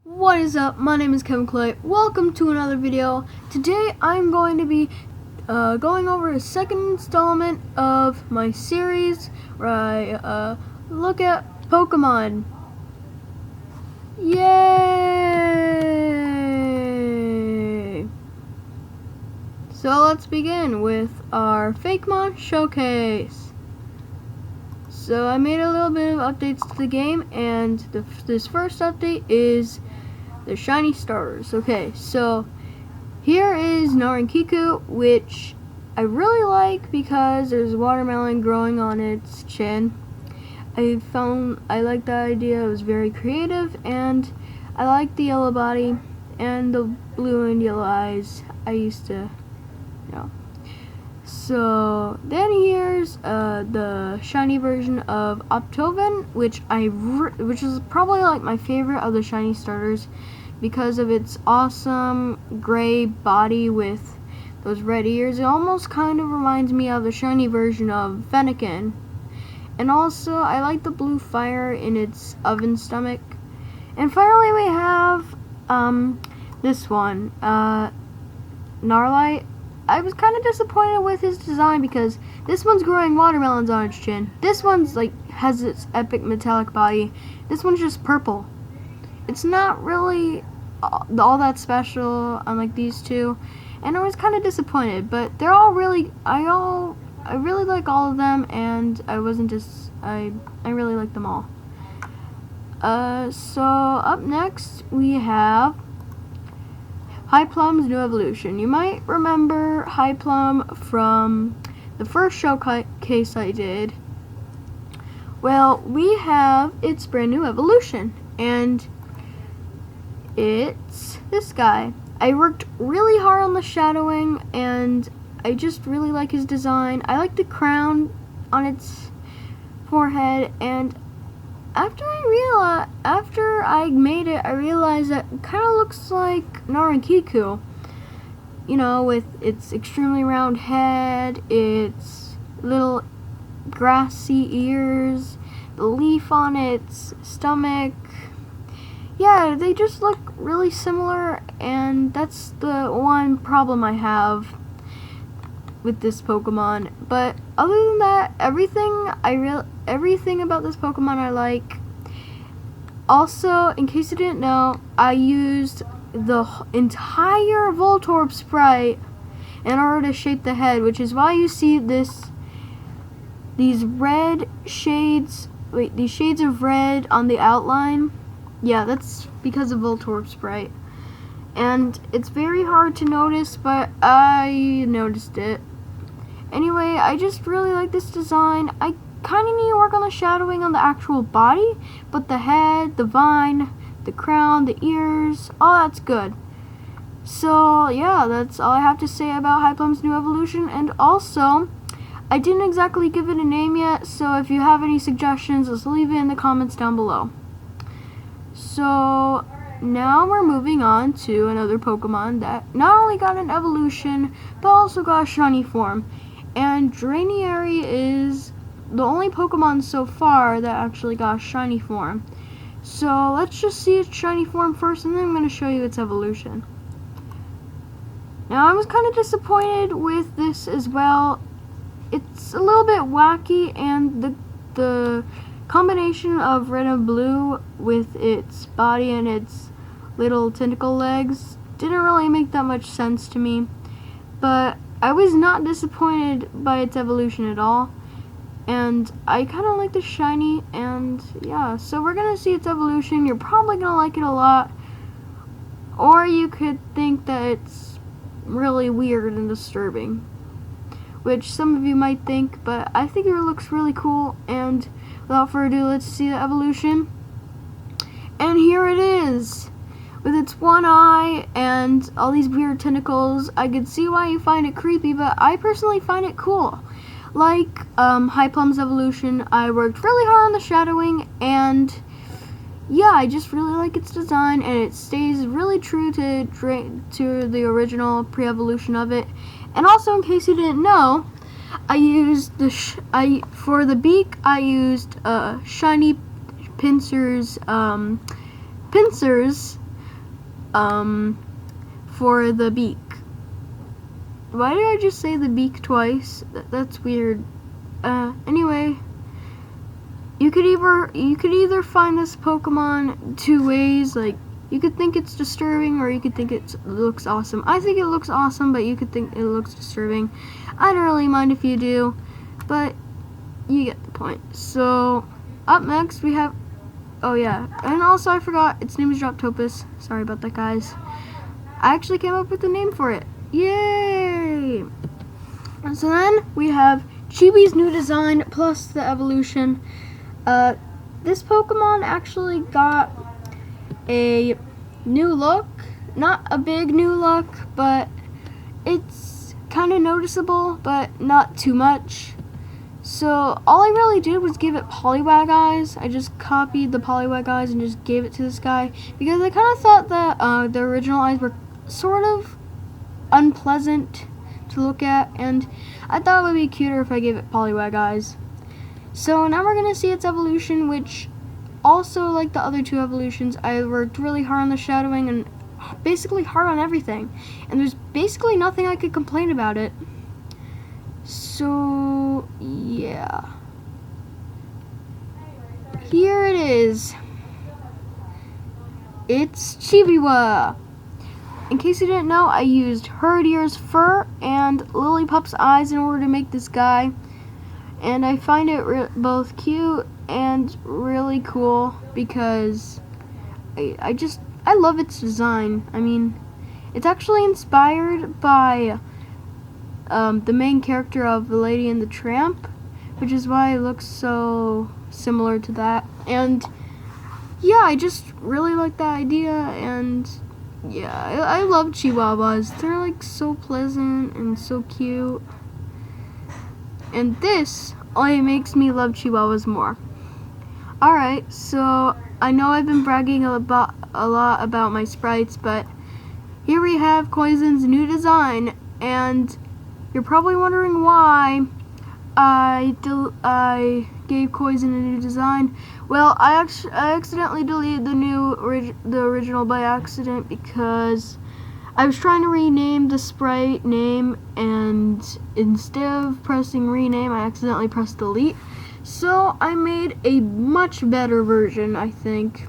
What is up? My name is Kevin Clay. Welcome to another video. Today I'm going to be going over the second installment of my series where I look at Pokemon. Yay! So let's begin with our Fakemon showcase. So I made a little bit of updates to the game, and this first update is the shiny starters. Okay, so here is Narankiku, which I really like because there's watermelon growing on its chin. I like that idea. It was very creative, and I like the yellow body and the blue and yellow eyes. I used to, So then here's the shiny version of Optoven, which is probably like my favorite of the shiny starters because of its awesome gray body with those red ears. It almost kind of reminds me of the shiny version of Fennekin. And also I like the blue fire in its oven stomach. And finally we have this one, Gnarlite. I was kind of disappointed with his design because this one's growing watermelons on its chin. This one's has its epic metallic body. This one's just purple. It's not really all that special unlike these two, and I was kind of disappointed. But they're all really, I really like all of them, and I really like them all. So up next we have Highplum's new evolution. You might remember Highplum from the first showcase I did. Well, we have its brand new evolution, and it's this guy. I worked really hard on the shadowing, and I just really like his design. I like the crown on its forehead, and after I made it, I realized that it kind of looks like Narankiku. With its extremely round head, its little grassy ears, the leaf on its stomach. Yeah, they just look really similar, and that's the one problem I have with this Pokemon. But other than that, everything about this Pokemon I like. Also, in case you didn't know, I used the entire Voltorb sprite in order to shape the head, which is why you see these shades of red on the outline. Yeah, that's because of Voltorb sprite. And it's very hard to notice, but I noticed it. Anyway, I just really like this design. I kind of need to work on the shadowing on the actual body, but the head, the vine, the crown, the ears, all that's good. So yeah, that's all I have to say about Highplum's new evolution. And also, I didn't exactly give it a name yet, so if you have any suggestions, just leave it in the comments down below. So now we're moving on to another Pokemon that not only got an evolution, but also got a shiny form. And Iary is the only Pokemon so far that actually got a shiny form. So let's just see its shiny form first, and then I'm going to show you its evolution. Now I was kind of disappointed with this as well. It's a little bit wacky, and the combination of red and blue with its body and its little tentacle legs didn't really make that much sense to me. But I was not disappointed by its evolution at all. And I kind of like the shiny, and yeah, so we're going to see its evolution. You're probably going to like it a lot, or you could think that it's really weird and disturbing, which some of you might think, but I think it looks really cool. And without further ado, let's see the evolution. And here it is, with its one eye and all these weird tentacles. I could see why you find it creepy, but I personally find it cool. Like Highplum's evolution, I worked really hard on the shadowing, and yeah, I just really like its design, and it stays really true to the original pre-evolution of it. And also, in case you didn't know, I used for the beak, I used shiny pincers for the beak. Why did I just say the beak twice? That's weird. Anyway, you could either find this Pokemon two ways. Like, you could think it's disturbing, or you could think it looks awesome. I think it looks awesome, but you could think it looks disturbing. I don't really mind if you do, but you get the point. So, up next we have, oh yeah, and also I forgot, its name is Droptopus. Sorry about that, guys. I actually came up with the name for it. Yay! And so then we have Chibis' new design plus the evolution. This Pokemon actually got a new look. Not a big new look, but it's kind of noticeable, but not too much. So all I really did was give it Poliwag eyes. I just copied the Poliwag eyes and just gave it to this guy because I kind of thought that the original eyes were sort of unpleasant to look at, and I thought it would be cuter if I gave it Poliwag eyes. So now we're gonna see its evolution, which also, like the other two evolutions, I worked really hard on the shadowing and basically hard on everything, and there's basically nothing I could complain about it. So yeah, here it is. It's Chibiwa. In case you didn't know, I used Herdeer's fur and Lilipup's eyes in order to make this guy, and I find it both cute and really cool because I love its design. I mean, it's actually inspired by the main character of The Lady and the Tramp, which is why it looks so similar to that. And yeah, I just really like that idea, and yeah, I love Chihuahuas. They're like so pleasant and so cute. And this only makes me love Chihuahuas more. Alright, so I know I've been bragging a lot about my sprites, but here we have Koizen's new design, and you're probably wondering why I gave Koizen a new design. Well, I accidentally deleted the original by accident because I was trying to rename the sprite name, and instead of pressing rename, I accidentally pressed delete. So I made a much better version, I think.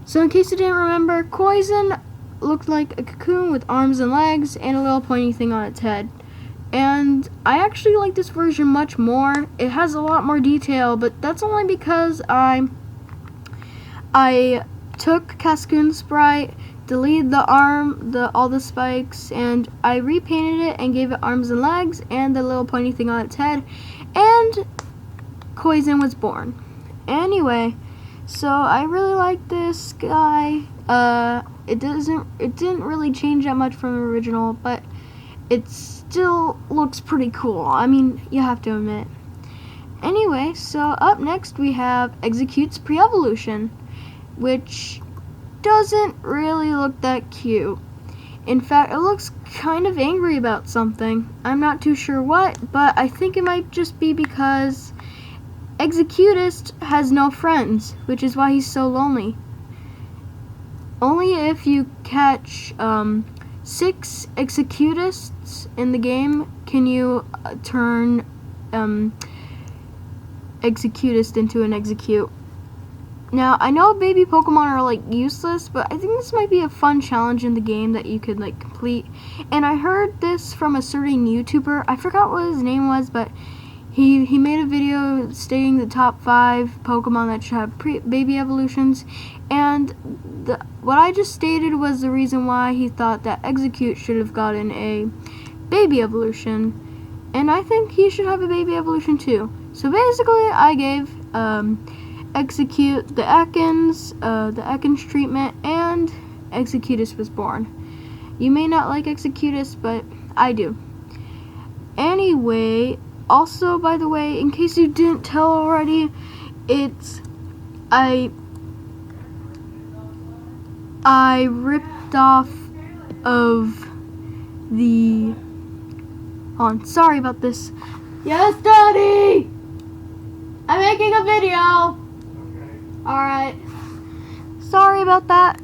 So in case you didn't remember, Koizen looked like a cocoon with arms and legs and a little pointy thing on its head. And I actually like this version much more. It has a lot more detail, but that's only because I took Cascoon's sprite, deleted the arm, all the spikes, and I repainted it and gave it arms and legs and the little pointy thing on its head, and Koizen was born. Anyway, so I really like this guy. It didn't really change that much from the original, but it still looks pretty cool. I mean, you have to admit. Anyway, so up next we have Execute's pre-evolution, which doesn't really look that cute. In fact, it looks kind of angry about something. I'm not too sure what, but I think it might just be because Executist has no friends, which is why he's so lonely. Only if you catch 6 Executists in the game can you turn Executist into an Execute. Now, I know baby Pokemon are like useless, but I think this might be a fun challenge in the game that you could like complete. And I heard this from a certain YouTuber. I forgot what his name was, but he made a video stating the top 5 Pokemon that should have baby evolutions, and what I just stated was the reason why he thought that Execute should have gotten a baby evolution, and I think he should have a baby evolution too. So basically, I gave Execute the Ekans treatment, and Executus was born. You may not like Executus, but I do. Anyway, also, by the way, in case you didn't tell already, I ripped off of the, sorry about this. Yes, Daddy! I'm making a video! Alright. Sorry about that.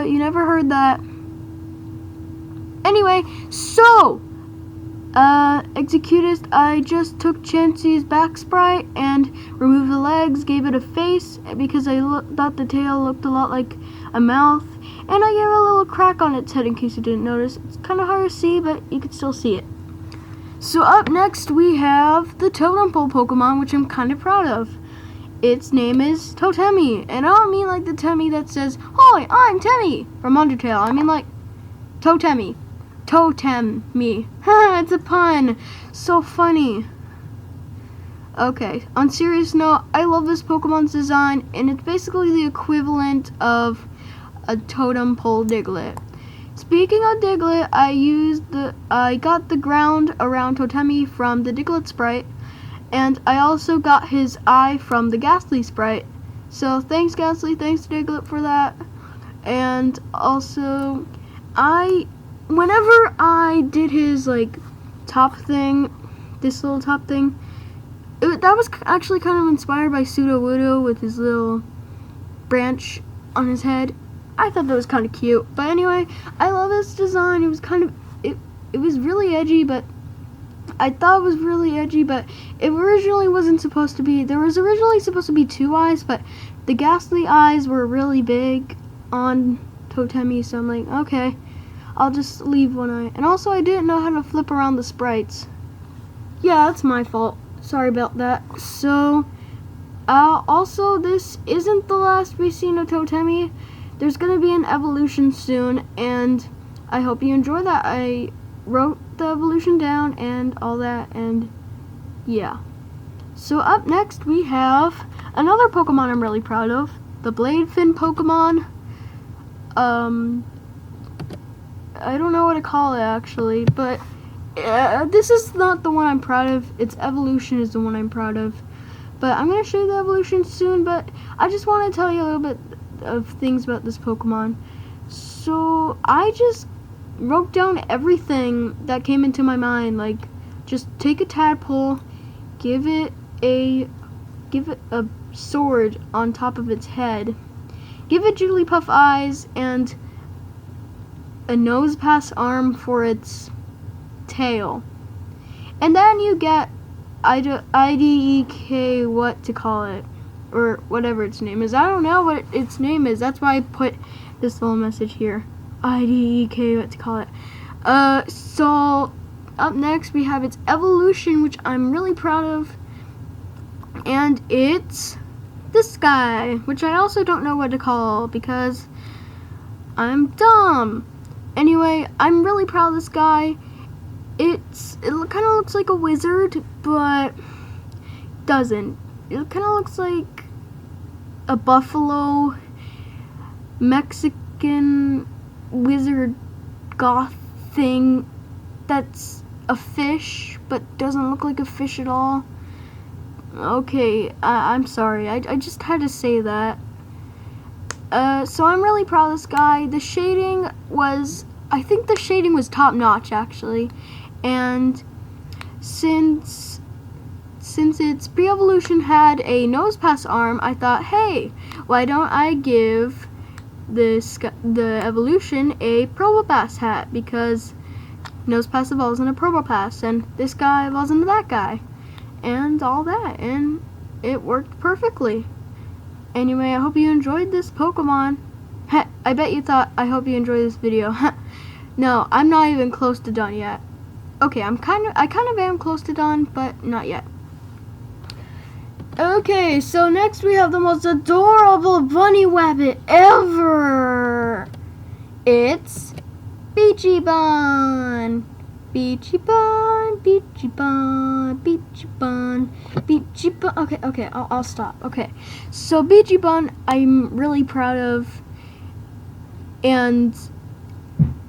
You never heard that. Anyway, so Executist, I just took Chansey's back sprite and removed the legs, gave it a face because I thought the tail looked a lot like a mouth, and I gave it a little crack on its head in case you didn't notice. It's kind of hard to see, but you can still see it. So up next we have the Totem Pole Pokemon, which I'm kind of proud of. Its name is Totemi, and I don't mean like the Temmie that says, "Hi, I'm Temmie" from Undertale. I mean like Totemi. Totem me. It's a pun. So funny. Okay, on serious note, I love this Pokemon's design, and it's basically the equivalent of a totem pole Diglett. Speaking of Diglett, I got the ground around Totemi from the Diglett sprite, and I also got his eye from the Ghastly sprite. So thanks Ghastly, thanks Diglett for that. And also, whenever I did his like top thing, this little top thing, that was actually kind of inspired by Sudowoodo with his little branch on his head. I thought that was kind of cute. But anyway, I love this design. It was kind of, it was really edgy, but I thought it was really edgy, but it originally wasn't supposed to be. There was originally supposed to be 2 eyes, but the Ghastly eyes were really big on Totemi, so I'm like, okay, I'll just leave 1 eye. And also, I didn't know how to flip around the sprites. Yeah, that's my fault. Sorry about that. So, also, this isn't the last we've seen of Totemi. There's going to be an evolution soon, and I hope you enjoy that. I wrote the evolution down and all that, and yeah. So up next, we have another Pokemon I'm really proud of. The Bladefin Pokemon. I don't know what to call it actually, but this is not the one I'm proud of. Its evolution is the one I'm proud of. But I'm going to show you the evolution soon, but I just want to tell you a little bit of things about this Pokemon. So I just wrote down everything that came into my mind. Like, just take a tadpole, give it a sword on top of its head, give it Jigglypuff eyes, and a nose pass arm for its tail. And then you get IDEK, what to call it, or whatever its name is. I don't know what its name is. That's why I put this little message here. IDEK, what to call it. So up next we have its evolution, which I'm really proud of. And it's this guy, which I also don't know what to call because I'm dumb. Anyway, I'm really proud of this guy. It kind of looks like a wizard, but doesn't. It kind of looks like a buffalo Mexican wizard goth thing that's a fish, but doesn't look like a fish at all. Okay, I'm sorry. I just had to say that. So I'm really proud of this guy. The shading was, I think the shading was top notch actually. And since its pre-evolution had a nose pass arm, I thought, hey, why don't I give the evolution a Probopass hat, because nose pass evolves in a Probopass, and this guy evolves into that guy, and all that, and it worked perfectly. Anyway, I hope you enjoyed this Pokemon. Heh, I bet you thought, I hope you enjoyed this video. No, I'm not even close to done yet. Okay, I kind of am close to done, but not yet. Okay, so next we have the most adorable bunny rabbit ever. It's Beachy Bond. Beachy Bond, Beachy Bond, Beachy Bond, Beachy Bond. Okay, I'll stop. Okay, so Beachy Bond, I'm really proud of, and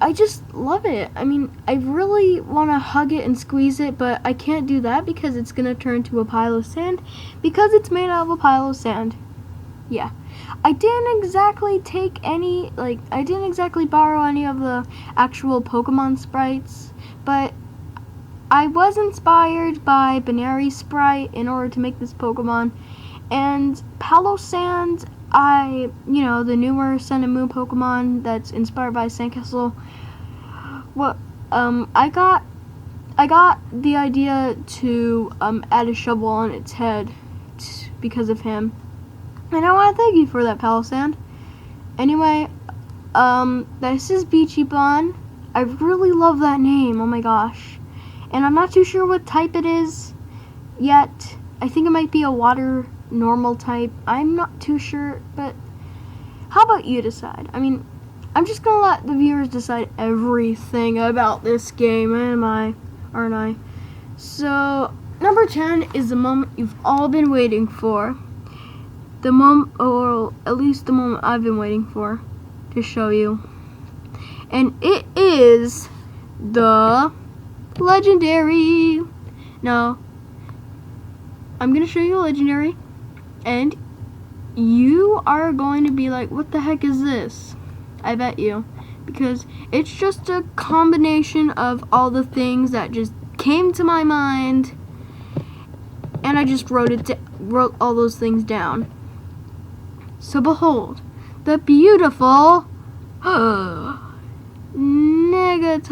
I just love it. I mean, I really want to hug it and squeeze it, but I can't do that because it's going to turn to a pile of sand, because it's made out of a pile of sand. Yeah. I didn't exactly I didn't exactly borrow any of the actual Pokemon sprites, but I was inspired by Iary sprite in order to make this Pokemon, and Palo Sand, the newer Sun and Moon Pokemon that's inspired by Sandcastle. What, I got the idea to add a shovel on its head because of him, and I want to thank you for that, Palisand. Anyway, this is Beachy Bond. I really love that name. Oh my gosh, and I'm not too sure what type it is yet. I think it might be a water normal type. I'm not too sure, but how about you decide? I mean, I'm just gonna let the viewers decide everything about this game, aren't I? So, number 10 is the moment you've all been waiting for. The moment, or at least the moment I've been waiting for to show you. And it is the legendary. Now, I'm gonna show you a legendary, and you are going to be like, what the heck is this? I bet you, because it's just a combination of all the things that just came to my mind, and I just wrote all those things down. So behold, the beautiful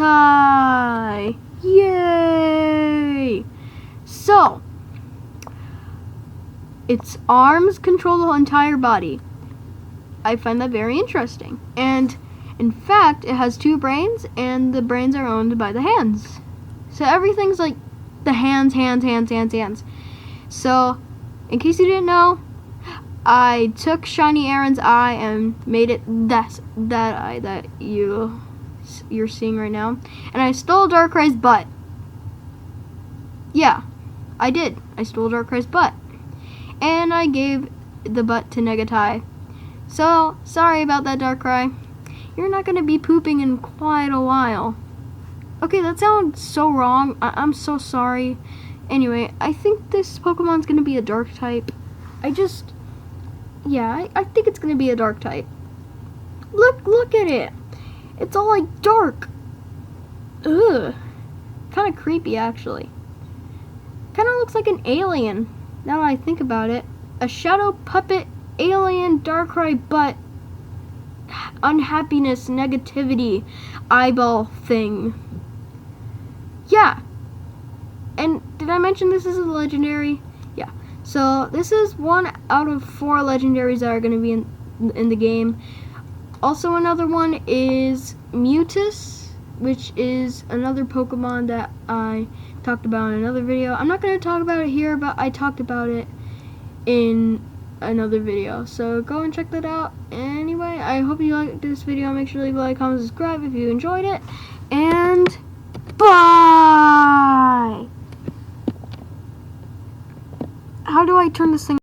Negatai. Yay! So, its arms control the entire body. I find that very interesting. And in fact, it has 2 brains, and the brains are owned by the hands. So everything's like the hands. So, in case you didn't know, I took Shiny Aaron's eye and made it that eye that you're seeing right now. And I stole Darkrai's butt. Yeah, I did. I stole Darkrai's butt. And I gave the butt to Negatai. So, sorry about that, Darkrai. You're not going to be pooping in quite a while. Okay, that sounds so wrong. I'm so sorry. Anyway, I think this Pokemon's going to be a dark type. I think it's going to be a dark type. Look at it. It's all like dark. Ugh. Kind of creepy, actually. Kind of looks like an alien, now that I think about it. A shadow puppet alien Darkrai butt unhappiness negativity eyeball thing. Yeah. And did I mention this is a legendary? Yeah. So this is 1 out of 4 legendaries that are going to be in the game. Also another one is Mutus, which is another Pokemon that I talked about in another video. I'm not going to talk about it here, but I talked about it in another video. So go and check that out. Anyway, I hope you liked this video. Make sure to leave a like, comment, subscribe if you enjoyed it. And bye! How do I turn this thing